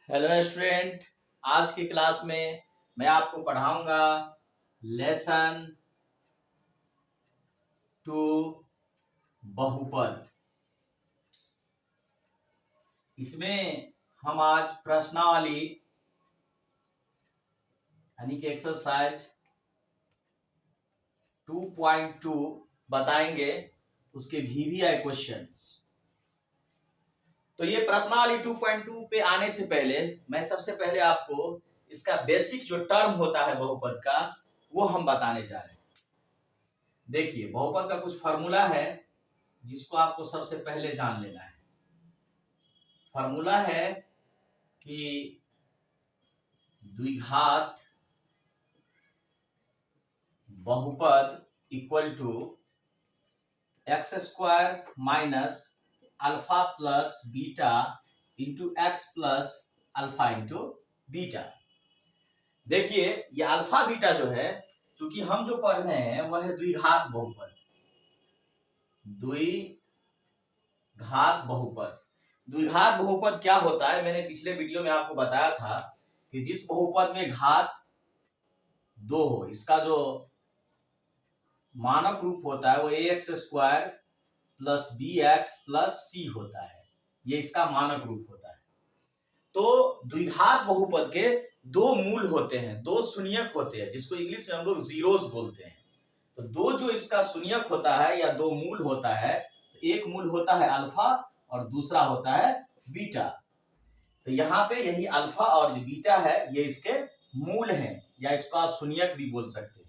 Hello student, आज की class में मैं आपको पढ़ाऊंगा लेसन 2 बहुपद। इसमें हम आज प्रश्नावली यानी कि एक्सरसाइज 2.2 बताएंगे, उसके VVI क्वेश्चंस। तो ये प्रश्नावली 2.2 पे आने से पहले मैं सबसे पहले आपको इसका बेसिक जो टर्म होता है बहुपद का वो हम बताने जा रहे हैं। देखिए, बहुपद का कुछ फार्मूला है जिसको आपको सबसे पहले जान लेना है। फार्मूला है कि द्विघात बहुपद equal to x square minus alpha plus beta into x plus alpha into beta. देखिए, ये अल्फा बीटा जो है, क्योंकि हम जो पढ़ रहे हैं वह है द्विघात बहुपद। द्विघात बहुपद द्विघात बहुपद क्या होता है, मैंने पिछले वीडियो में आपको बताया था कि जिस बहुपद में घात 2 हो, इसका जो मानक रूप होता है वो ax square plus bx plus c होता है। ये इसका मानक रूप होता है। तो द्विघात बहुपद के दो मूल होते हैं, दो शून्यक होते हैं, जिसको इंग्लिश में हम लोग जीरोस बोलते हैं। तो दो जो इसका शून्यक होता है या दो मूल होता है, तो एक मूल होता है अल्फा और दूसरा होता है बीटा। तो यहाँ पे यही अल्फा और बीटा है, ये इसके मूल हैं, या इसको आप शून्यक भी बोल सकते हैं।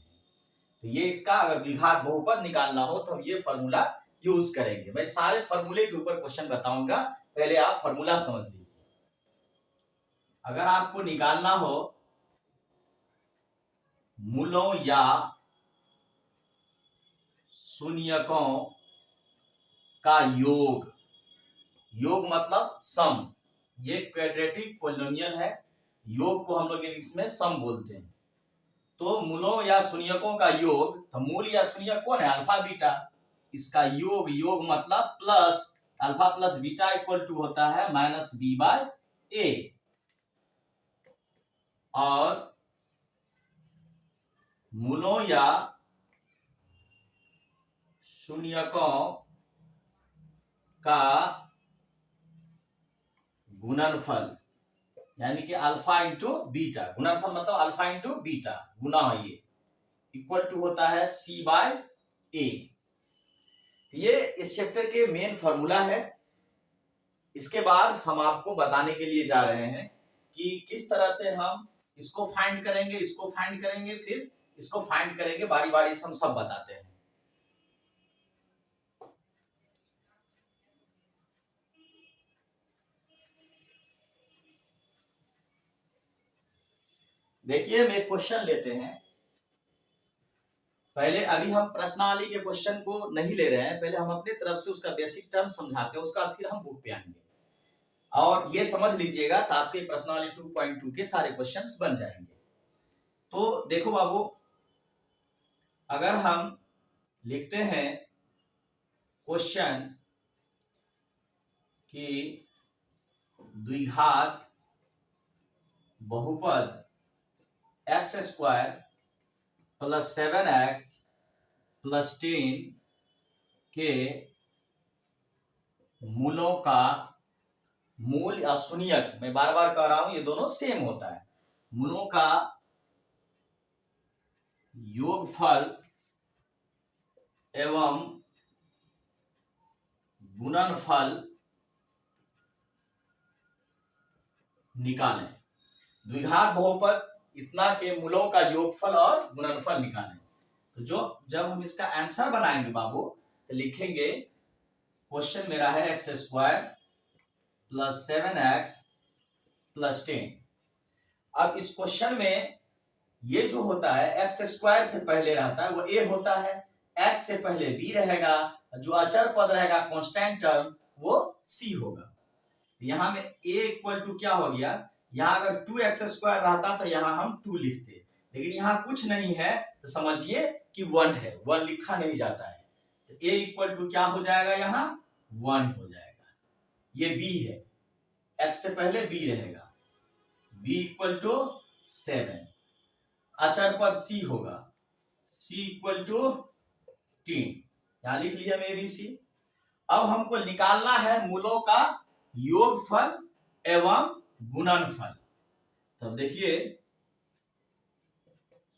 तो ये इसका अगर द्विघात बहुपद निकालना हो तो हम ये फॉर्मूला यूज करेंगे। मैं सारे फॉर्मूले के ऊपर क्वेश्चन बताऊंगा, पहले आप फॉर्मूला समझ लीजिए। अगर आपको निकालना हो मूलों या शून्यकों का योग, योग मतलब सम, ये क्वाड्रेटिक पॉलिनोमियल है, योग को हम लोग इंग्लिश में सम बोलते हैं। तो मूलों या शून्यकों का योग, तो मूल या शून्यक कौन है? Alpha beta. इसका योग, योग मतलब plus alpha plus beta equal to होता है माइनस बी बाय ए। और मूलों या शून्यकों का गुणनफल यानी कि अल्फा इंटू बीटा, गुणनफल मतलब अल्फा इंटू बीटा गुना ये इक्वल टू होता है सी बाय ए। ये इस चैप्टर के मेन फॉर्मूला है। इसके बाद हम आपको बताने के लिए जा रहे हैं कि किस तरह से हम इसको फाइंड करेंगे, इसको फाइंड करेंगे, फिर इसको फाइंड करेंगे, बारी बारी से हम सब बताते हैं। देखिए, मैं क्वेश्चन लेते हैं। पहले अभी हम प्रश्नावली के क्वेश्चन को नहीं ले रहे हैं, पहले हम अपने तरफ से उसका बेसिक टर्म समझाते हैं, उसका फिर हम बुक पे आएंगे। और ये समझ लीजिएगा तो आपके प्रश्नावली 2.2 के सारे क्वेश्चंस बन जाएंगे। तो देखो बाबू, अगर हम लिखते हैं क्वेश्चन कि द्विघात बहुपद x square plus 7x plus 10 के मूलों का मूल या शून्यक, मैं बार बार कह रहा हूं ये दोनों सेम होता है, मूलों का योगफल एवं गुणनफल निकालें। द्विघात बहुपद इतना के मूलों का योगफल और गुणनफल निकालें। तो जब हम इसका आंसर बनाएंगे बाबू, तो लिखेंगे क्वेश्चन मेरा है x square plus 7x plus 10। अब इस क्वेश्चन में ये जो होता है एक्स स्क्वायर से पहले रहता है वो a होता है, x से पहले b रहेगा, जो अचर पद रहेगा कांस्टेंट टर्म वो c होगा। यहां में a इक्वल टू क्या हो गया, यहाँ अगर 2x स्क्वायर रहता तो यहाँ हम 2 लिखते, लेकिन यहाँ कुछ नहीं है तो समझिए कि 1 है, 1 लिखा नहीं जाता है। तो a इक्वल टू क्या हो जाएगा, यहाँ 1 हो जाएगा। ये b है, x से पहले b रहेगा। b इक्वल टू 7, अचर पद c होगा, c इक्वल टू 10, यहां लिख लिया हमने ABC। अब हमको निकालना है मूलों का योगफल एवं गुणनफल। तब देखिए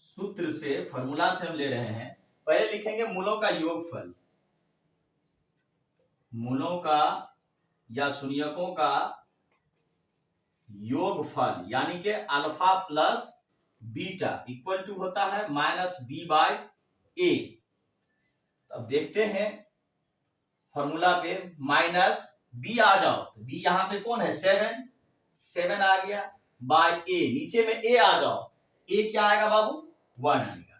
सूत्र से, फॉर्मूला से हम ले रहे हैं, पहले लिखेंगे मूलों का योगफल, मूलों का या शून्यकों का योगफल यानी कि alpha plus beta equal to होता है माइनस बी बाय ए। अब देखते हैं फॉर्मूला पे, माइनस बी आ जाओ, तो बी यहां पे कौन है 7, 7 आ गया, बाय ए, नीचे में ए आ जाओ, ए क्या आएगा बाबू 1 आएगा,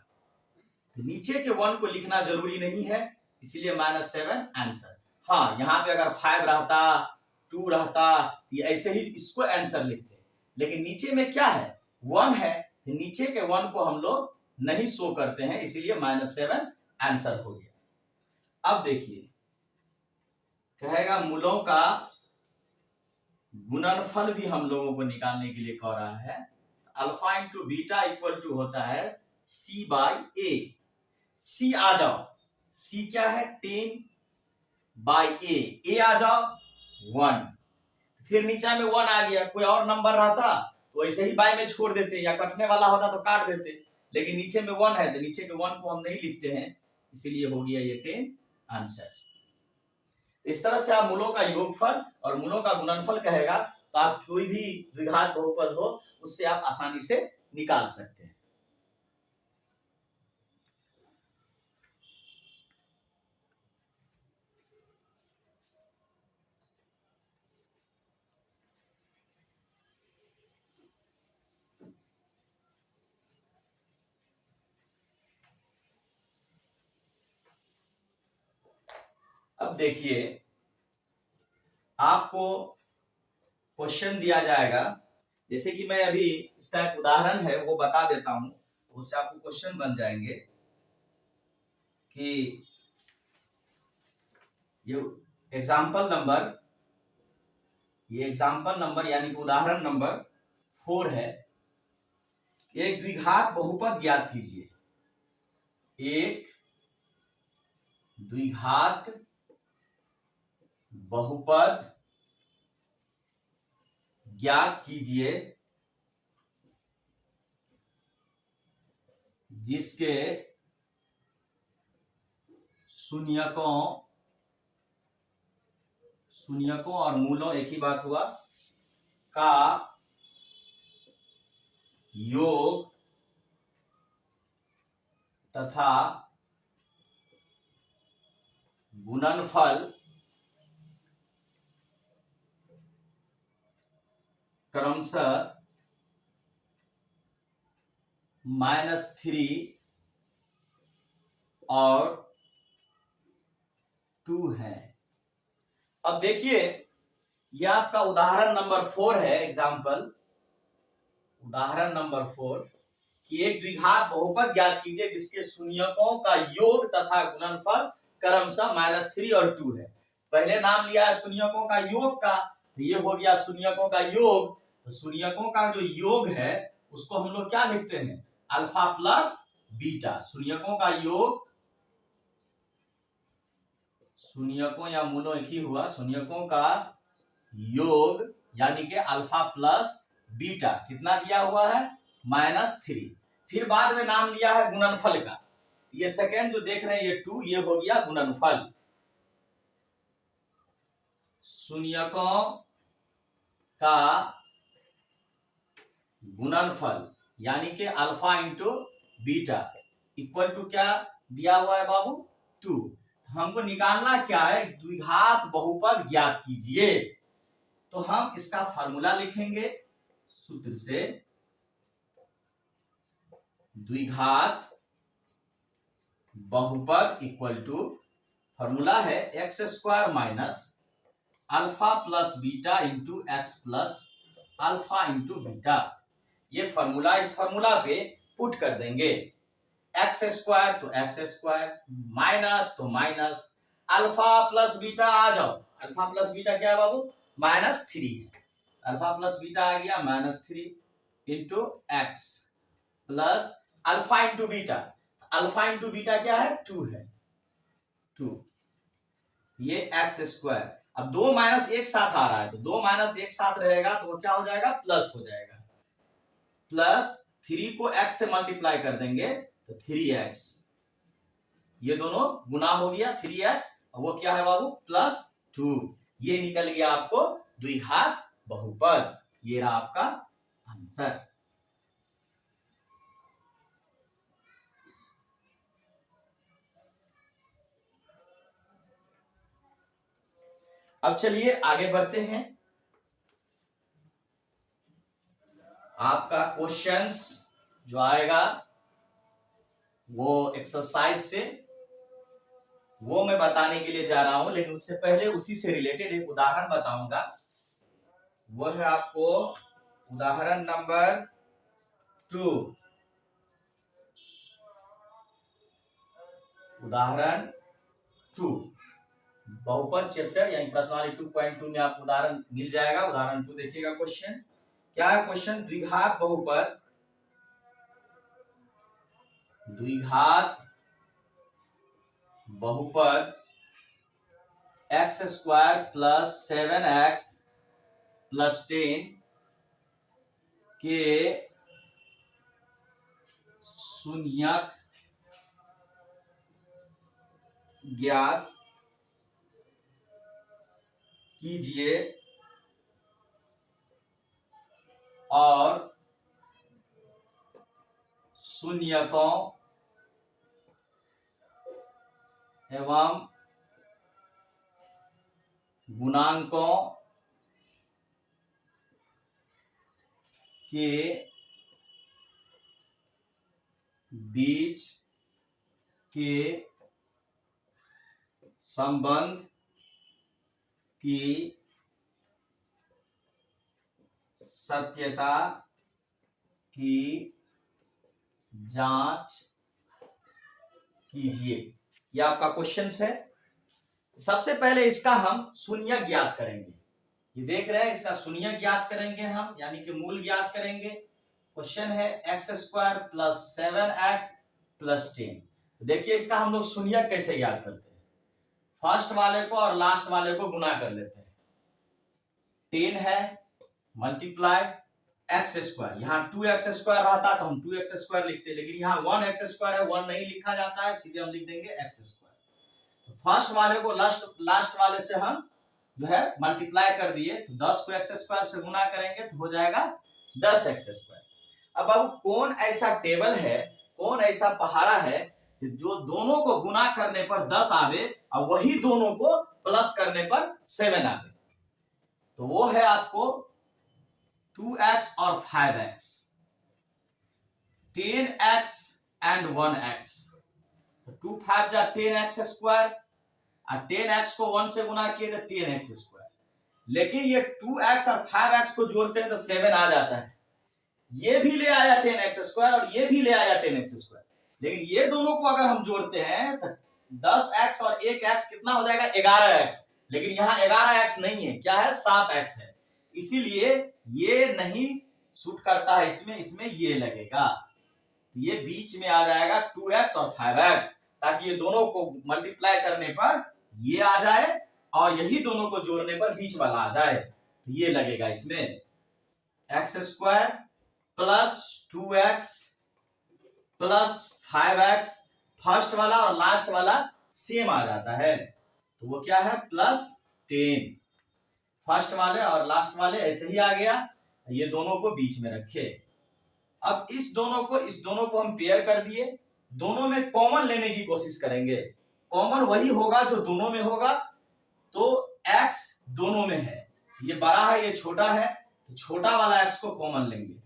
तो नीचे के 1 को लिखना जरूरी नहीं है, इसलिए -7 आंसर। हाँ, यहाँ पे अगर 5 रहता, 2 रहता, ये ऐसे ही इसको आंसर लिखते, लेकिन नीचे में क्या है 1 है, तो नीचे के 1 को हम लोग नहीं शो करते हैं, इसीलिए -7 आंसर हो गया। अब देखिए कहेगा मूलों का गुणनफल भी हम लोगों को निकालने के लिए कह रहा है, alpha into beta equal to होता है c बाय ए। c आ जाओ, c क्या है 10 बाय ए आ जाओ 1, फिर नीचे में 1 आ गया, कोई और नंबर रहता तो ऐसे ही बाय में छोड़ देते, या कटने वाला होता तो काट देते, लेकिन नीचे में 1 है तो नीचे के 1 को हम नहीं लिखते हैं, इसीलिए हो गया ये 10 आंसर। इस तरह से आप मूलों का योगफल और मूलों का गुणनफल कहेगा तो आप कोई भी द्विघात बहुपद हो उससे आप आसानी से निकाल सकते हैं। अब देखिए आपको क्वेश्चन दिया जाएगा, जैसे कि मैं अभी इसका एक उदाहरण है वो बता देता हूं, उससे आपको क्वेश्चन बन जाएंगे कि ये एग्जाम्पल नंबर यानी कि उदाहरण नंबर 4 है। एक द्विघात बहुपद ज्ञात कीजिए, एक द्विघात बहुपद ज्ञात कीजिए जिसके शून्यकों और मूलों, एक ही बात हुआ, का योग तथा गुणनफल क्रमशः -3 और 2 है। अब देखिए यह आपका उदाहरण नंबर 4 है, उदाहरण नंबर 4 कि एक द्विघात बहुपद ज्ञात कीजिए जिसके शून्यकों का योग तथा गुणनफल क्रमशः -3 और 2 है। पहले नाम लिया है शून्यकों का योग का, तो ये हो गया शून्यकों का योग, तो शून्यकों का जो योग है उसको हम लोग क्या लिखते हैं अल्फा प्लस बीटा। शून्यकों का योग, शून्यकों या मूलों एक ही हुआ, शून्यकों का योग यानी कि अल्फा प्लस बीटा कितना दिया हुआ है -3। फिर बाद में नाम लिया है गुणनफल का, ये सेकेंड जो देख रहे हैं ये 2, ये हो गया गुणनफल। शून्यकों का गुणनफल यानी कि alpha into beta equal to क्या दिया हुआ है बाबू 2। हमको निकालना क्या है, द्विघात बहुपद ज्ञात कीजिए, तो हम इसका फार्मूला लिखेंगे सूत्र से, द्विघात बहुपद इक्वल टू, फार्मूला है x² minus alpha plus beta into x plus alpha into beta. ये फार्मूला, इस फार्मूला पे पुट कर देंगे, x² तो x² माइनस तो माइनस, अल्फा प्लस बीटा आ जाओ, अल्फा प्लस बीटा क्या है बाबू -3 है, अल्फा प्लस बीटा आ गया -3 into x plus alpha into beta. Alpha into beta क्या है? 2 है, 2, ये एक्स स्क्वायर। अब 2 माइनस 1 साथ आ रहा है, तो 2 माइनस 1 साथ रहेगा तो वो क्या हो जाएगा? प्लस हो जाएगा। प्लस 3 को x से मल्टीप्लाई कर देंगे तो 3x, ये दोनों गुना हो गया 3x, और वो क्या है बाबू? प्लस 2। ये निकल गया आपको द्विघात बहुपद। ये रहा आपका आंसर। अब चलिए आगे बढ़ते हैं। आपका क्वेश्चंस जो आएगा वो एक्सरसाइज से, वो मैं बताने के लिए जा रहा हूं, लेकिन उससे पहले उसी से रिलेटेड एक उदाहरण बताऊंगा। वो है आपको उदाहरण नंबर 2। उदाहरण 2 बहुपद चैप्टर यानी प्रश्नावली 2.2 में आपको उदाहरण मिल जाएगा। उदाहरण 2 देखिएगा। क्वेश्चन क्या है? क्वेश्चन द्विघात बहुपद, द्विघात बहुपद x square plus 7x plus 10 के शून्यक ज्ञात कीजिए और शून्यकों एवं गुणांकों के बीच के संबंध की सत्यता की जांच कीजिए। यह आपका क्वेश्चन है। सबसे पहले इसका हम शून्य ज्ञात करेंगे। ये देख रहे हैं, इसका शून्य ज्ञात करेंगे हम, यानी कि मूल ज्ञात करेंगे। क्वेश्चन है x square plus 7x plus 10। देखिए इसका हम लोग शून्य कैसे ज्ञात करते हैं। फर्स्ट वाले को और लास्ट वाले को गुना कर लेते हैं। 10 है मल्टीप्लाई एक्स स्क्वायर, यहाँ 2x स्क्वायर रहता तो हम 2x स्क्वायर लिखते, लेकिन यहाँ 1x स्क्वायर है, 1 नहीं लिखा जाता है, सीधे हम लिख देंगे x स्क्वायर। तो फर्स्ट वाले को लास्ट वाले से हम जो है मल्टीप्लाई कर दिए, तो 10 को x स्क्वायर से गुना करेंगे तो हो जाएगा 10x स्क्वायर। अब कौन ऐसा टेबल है, कौन ऐसा पहाड़ा है जो दोनों को गुना करने पर 10 आवे और वही दोनों को प्लस करने पर 7 आवे? तो वो है आपको 2x और 5x, 10x एंड 1x। तो 2 5 जा 10x स्क्वायर, और 10x को 1 से गुना किए तो 10x स्क्वायर। लेकिन ये 2x और 5x को जोड़ते हैं तो 7 आ जाता है। ये भी ले आया 10x स्क्वायर और ये भी ले आया 10x स्क्वायर, लेकिन ये दोनों को अगर हम जोड़ते हैं तो 10x और 1x कितना हो जाएगा? 11x। लेकिन यहाँ 11x नहीं है, क्या है? 7x है। इसीलिए ये नहीं सूट करता है इसमें, इसमें ये लगेगा। तो ये बीच में आ जाएगा 2x और 5x, ताकि ये दोनों को मल्टीप्लाई करने पर ये आ जाए और यही दोनों को जोड़ने पर बीच वाला आ जाए। तो ये लगेगा इसमें x square plus 2x plus 5x। First वाला और लास्ट वाला सेम आ जाता है, तो वो क्या है? प्लस 10। फर्स्ट वाले और लास्ट वाले ऐसे ही आ गया, ये दोनों को बीच में रखे। अब इस दोनों को हम पेयर कर दिए, दोनों में कॉमन लेने की कोशिश करेंगे। कॉमन वही होगा जो दोनों में होगा, तो x दोनों में है, ये बड़ा है ये छोटा है, तो छोटा वाला x को कॉमन लेंगे।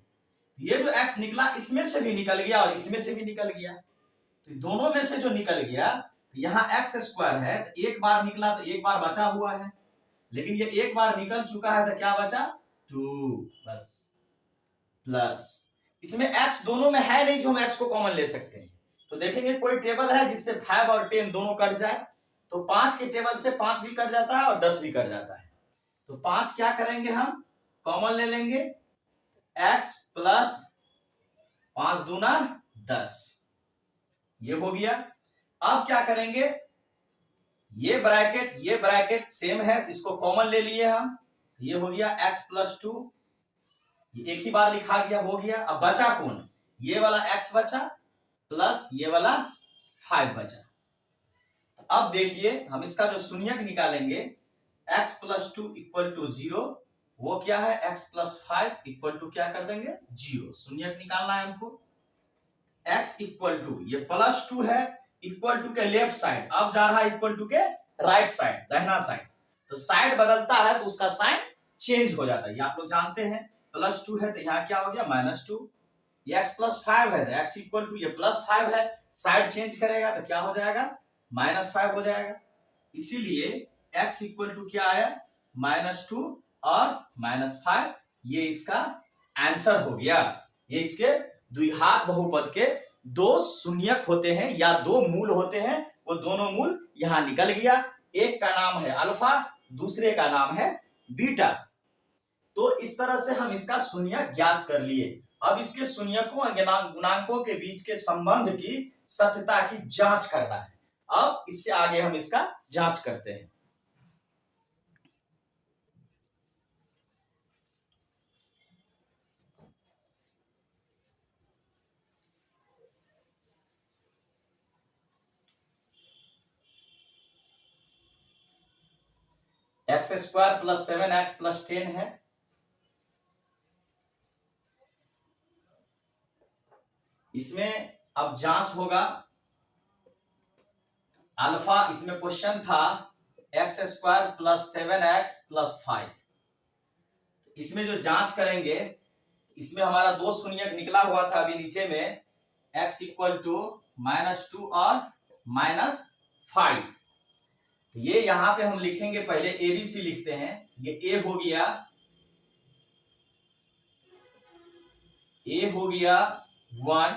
ये जो x निकला इसमें से भी निकल गया और इसमें से भी निकल गया, तो दोनों में से जो निकल गया, तो यहाँ x स्क्वायर है तो एक बार निकला तो एक बार बचा हुआ है, लेकिन ये एक बार निकल चुका है तो क्या बचा? 2 बस। प्लस इसमें x दोनों में है नहीं जो हम x को कॉमन ले सकते हैं। तो देखेंगे कोई टेबल है जिससे 5 और 10 दोनों कट जाए, तो 5 के टेबल से 5 भी कट जाता है और 10 भी कट जाता है। तो 5 क्या करेंगे? हम कॉमन ले लेंगे, x प्लस 5 दूना 10, ये हो गया। अब क्या करेंगे, ये ब्रैकेट सेम है, इसको कॉमन ले लिए हम, ये हो गया x प्लस 2, एक ही बार लिखा गया, हो गया। अब बचा कौन, ये वाला x बचा प्लस ये वाला 5 बचा। अब देखिए हम इसका जो शून्यक निकालेंगे, x प्लस 2 इक्वल टू 0, वो क्या है, x प्लस 5 इक्वल टू क्या कर देंगे 0, शून्यक निकालना है हमको। x इक्वल टू, ये प्लस 2 है, इक्वल टू के लेफ्ट साइड, अब जा रहा है इक्वल टू के राइट साइड, दाहिना साइड, तो साइड बदलता है तो उसका साइन चेंज हो जाता है, ये आप लोग जानते हैं। प्लस 2 है तो यहाँ क्या हो गया -2, ये x प्लस 5 है तो x इक्वल टू ये प्लस 5 है, साइड चेंज करेगा तो क्या हो जाएगा -5 हो जाएगा, इसीलिए x इक्वल टू क्या आया -2 और -5, ये इसका आंसर हो गया। ये इसके द्विघात बहुपद के दो शून्यक होते हैं या दो मूल होते हैं, वो दोनों मूल यहां निकल गया, एक का नाम है अल्फा, दूसरे का नाम है बीटा। तो इस तरह से हम इसका शून्यक ज्ञात कर लिए। अब इसके शून्यकों और गुणांकों के बीच के संबंध की सत्यता की जांच करना है। अब इससे आगे हम इसका जांच करते हैं। X square plus 7x plus 10 है, इसमें अब जांच होगा। अल्फा, इसमें क्वेश्चन था x square plus 7x plus 5, इसमें जो जांच करेंगे, इसमें हमारा दो शून्यक निकला हुआ था अभी नीचे में, x इक्वल टू -2 और -5, ये यहां पे हम लिखेंगे, पहले ABC लिखते हैं, ये A हो गया, A हो गया 1,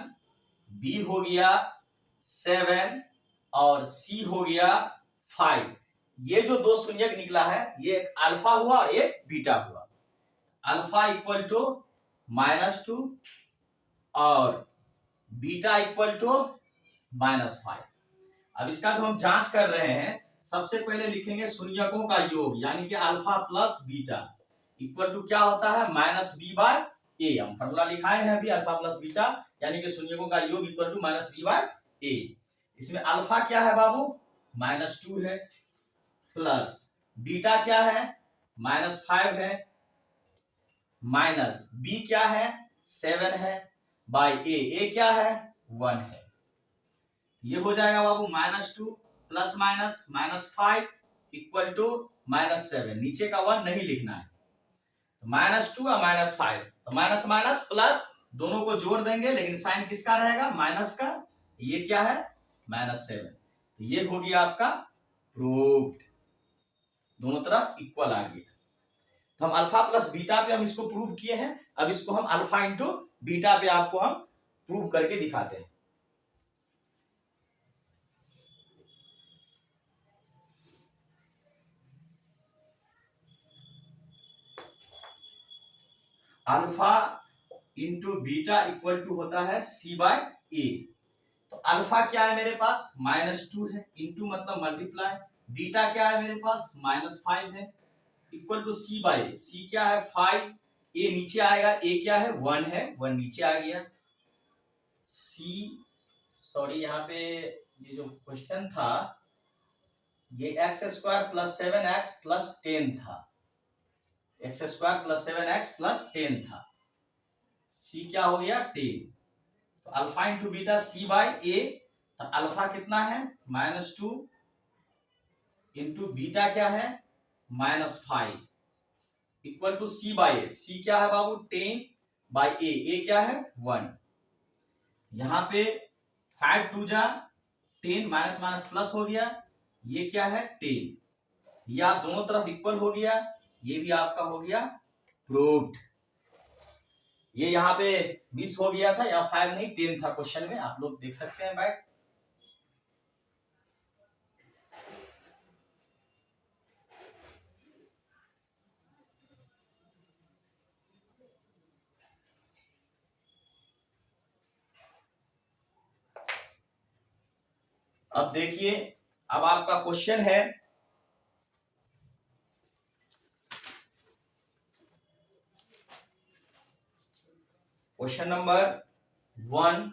B हो गया 7 और C हो गया 5। ये जो दो शून्यक निकला है, ये एक अल्फा हुआ और एक बीटा हुआ। अल्फा इक्वल टू -2 और बीटा इक्वल टू -5। अब इसका जो हम जांच कर रहे हैं, सबसे पहले लिखेंगे शून्यकों का योग, यानी कि alpha plus beta equal to क्या होता है -b/a। हम फॉर्मूला लिखाए हैं अभी, अल्फा प्लस बीटा यानी कि शून्यकों का योग इक्वल टू -b/a। इसमें अल्फा क्या है बाबू -2 है, प्लस बीटा क्या है -5 है, माइनस बी क्या है 7 है, बाई ए क्या है 1 है। ये हो जाएगा बाबू -2 प्लस -5 इक्वल टू -7, नीचे का 1 नहीं लिखना है, -2 और -5, तो माइनस माइनस प्लस दोनों को जोड़ देंगे, लेकिन साइन किसका रहेगा माइनस का, ये क्या है -7। तो ये हो गया आपका प्रूव्ड, दोनों तरफ इक्वल आ गया। तो हम अल्फा प्लस बीटा पे हम इसको प्रूव किए हैं, अब इसको हम अल्फा इंटू बीटा पे आपको हम प्रूव करके दिखाते हैं। Alpha into beta equal to होता है c/a। तो अल्फा क्या है मेरे पास -2 है, इंटू मतलब मल्टीप्लाई, बीटा क्या है मेरे पास -5 है, इक्वल टू c/a। c क्या है 5, a नीचे आएगा, a क्या है 1 है, 1 नीचे आ गया। c, सॉरी यहाँ पे ये जो क्वेश्चन था, ये x square plus 7x plus 10 था, x square plus 7x plus 10 था, c क्या हो गया 10। तो अल्फा इंटू बीटा c/a, तो अल्फा कितना है -2 इंटू बीटा क्या है -5 इक्वल टू c/a। c क्या है बाबू 10/a, a क्या है 1। यहां पे 5 2 जा 10, माइनस माइनस प्लस हो गया, ये क्या है 10, ये आप दोनों तरफ इक्वल हो गया, ये भी आपका हो गया प्रूव्ड। ये यहाँ पे मिस हो गया था, या 5 नहीं 10 था क्वेश्चन में, आप लोग देख सकते हैं बैक। अब देखिए, अब आपका क्वेश्चन है क्वेश्चन नंबर 1,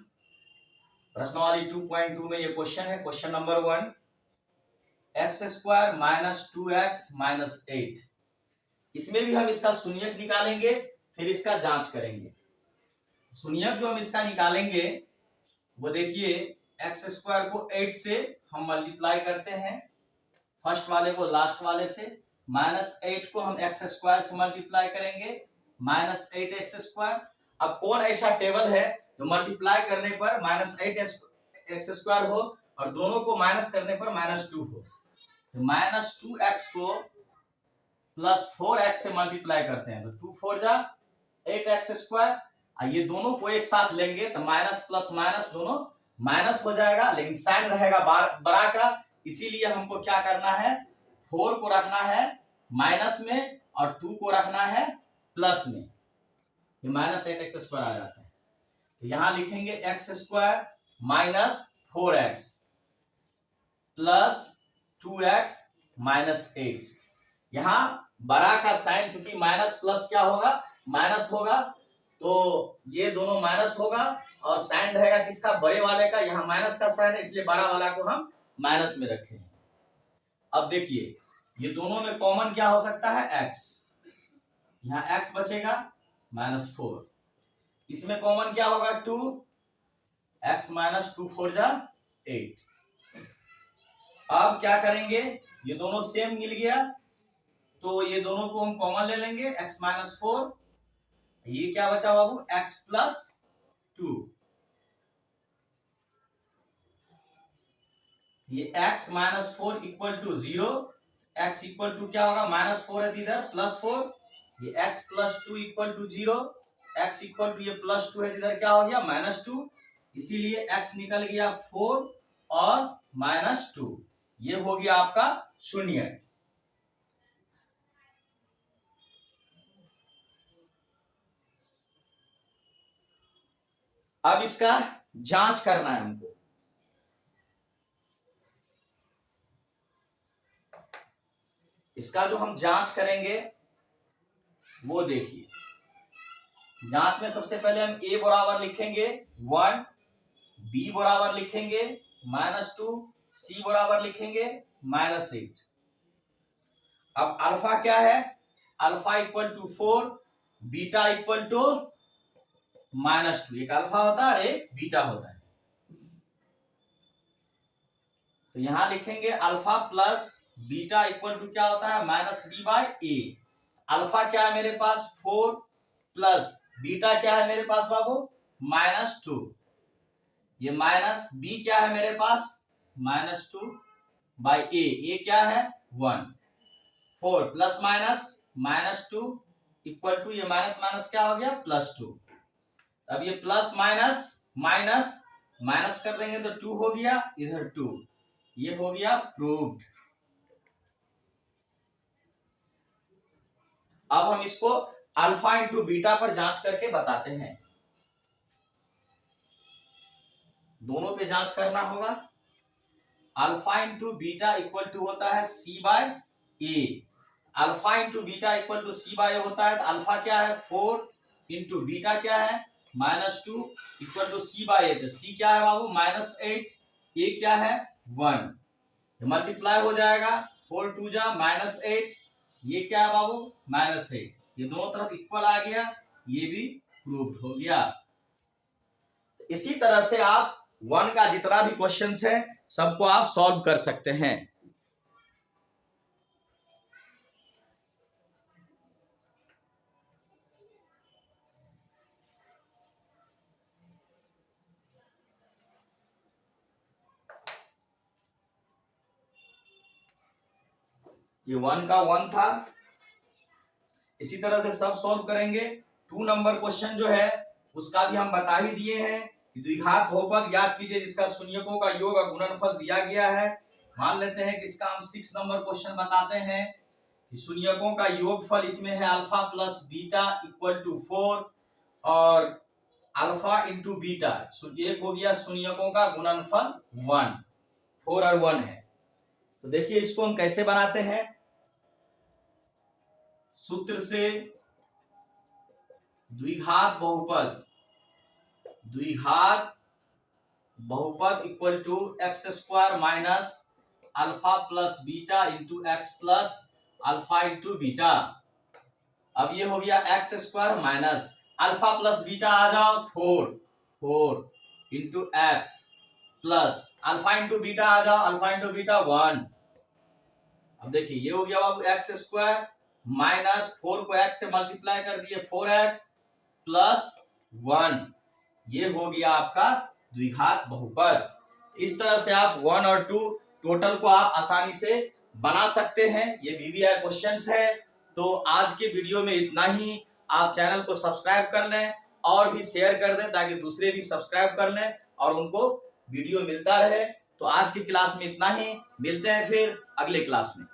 प्रश्नावली 2.2 में ये क्वेश्चन है। Question number 1, x² - 2x - 8। इसमें भी हम इसका शून्यक निकालेंगे, फिर इसका जांच करेंगे। शून्यक जो हम इसका निकालेंगे वो देखिए, x² को 8 से हम मल्टीप्लाई करते हैं, फर्स्ट वाले को लास्ट वाले से, -8 को हम x² से मल्टीप्लाई करेंगे, -8x²। अब कौन ऐसा टेबल है जो मल्टीप्लाई करने पर -8x² हो और दोनों को माइनस करने पर -2 हो? तो -2x को +4x से मल्टीप्लाई करते हैं तो 2 4 जा 8x²। ये दोनों को एक साथ लेंगे तो माइनस प्लस माइनस दोनों माइनस हो जाएगा, लेकिन साइन रहेगा बड़ा का, इसीलिए हमको क्या करना है, 4 को रखना है माइनस में और 2 को रखना है प्लस में। ये -8x² आ जाता है। तो यहां लिखेंगे x² - 4x + 2x - 8। यहां बड़ा का साइन चूंकि माइनस प्लस क्या होगा, माइनस होगा, तो ये दोनों माइनस होगा और साइन रहेगा किसका, बड़े वाले का। यहाँ माइनस का साइन है इसलिए बड़ा वाला को हम माइनस में रखें। अब देखिए, ये दोनों में कॉमन क्या हो सकता है, x। यहाँ x बचेगा -4, इसमें कॉमन क्या होगा, 2, x - 2 4 जा 8। अब क्या करेंगे, ये दोनों सेम मिल गया तो ये दोनों को हम कॉमन ले लेंगे, x - 4, ये क्या बचा बाबू, x + 2। ये x - 4 = 0, x = क्या होगा, -4 है इधर +4, ये x + 2 = 0, x = ये +2 है इधर क्या हो गया, -2, इसीलिए x निकल गया 4 और -2। ये हो गया आपका शून्य। अब इसका जांच करना है हमको। इसका जो हम जांच करेंगे वो देखिए, जांच में सबसे पहले हम a बराबर लिखेंगे 1, b बराबर लिखेंगे -2, c बराबर लिखेंगे -8। अब अल्फा क्या है, अल्फा = 4, बीटा = -2। एक अल्फा होता है एक बीटा होता है। तो यहां लिखेंगे अल्फा प्लस बीटा = क्या होता है, -b/a। अल्फा क्या है मेरे पास 4 प्लस बीटा क्या है मेरे पास बाबू -2, ये माइनस b क्या है मेरे पास -2/a, ये क्या है 1। 4 प्लस -2 = ये माइनस माइनस क्या हो गया +2। अब ये प्लस माइनस माइनस माइनस कर देंगे तो 2 हो गया, इधर 2, ये हो गया प्रूव्ड। अब हम इसको अल्फा × बीटा पर जांच करके बताते हैं। दोनों पे जांच करना होगा। अल्फा × बीटा = होता है c/a। अल्फा × बीटा = c/a होता है। तो अल्फा क्या है 4 × बीटा क्या है -2 = c/a। तो c क्या है बाबू -8, a क्या है 1, मल्टीप्लाई हो जाएगा, 4 2 जा -8, ये क्या है बाबू -8, ये दोनों तरफ इक्वल आ गया, ये भी प्रूव्ड हो गया। इसी तरह से आप 1 का जितना भी क्वेश्चंस है सबको आप सॉल्व कर सकते हैं। ये 1 का 1 था। इसी तरह से सब सॉल्व करेंगे। 2 नंबर क्वेश्चन जो है उसका भी हम बता ही दिए हैं कि द्विघात बहुपद याद कीजिए जिसका शून्यकों का योग और गुणनफल दिया गया है। मान लेते हैं कि इसका हम 6 नंबर क्वेश्चन बताते हैं कि शून्यकों का योगफल इसमें है अल्फा प्लस बीटा = 4 और अल्फा × बीटा, एक हो गया शून्यकों का गुणनफल 1, 4 और 1 है। तो देखिए इसको हम कैसे बनाते हैं, सूत्र से द्विघात बहुपद equal to x square minus alpha plus beta into x plus alpha into beta. अब ये हो गया X square minus alpha plus beta आ जाओ 4 into x plus alpha into beta आ जाओ अल्फा इंटू बीटा 1। अब देखिए ये हो गया बाबू एक्स स्क्वायर माइनस 4 को x से मल्टीप्लाई कर दिए 4x प्लस 1। ये हो गया आपका द्विघात बहुपद। इस तरह से आप 1 और 2 टोटल को आप आसानी से बना सकते हैं। ये VVI क्वेश्चंस है। तो आज के वीडियो में इतना ही। आप चैनल को सब्सक्राइब कर लें और भी शेयर कर दें ताकि दूसरे भी सब्सक्राइब कर लें और उनको वीडियो मिलता रहे। तो आज की क्लास में इतना ही, मिलते हैं फिर अगले क्लास में।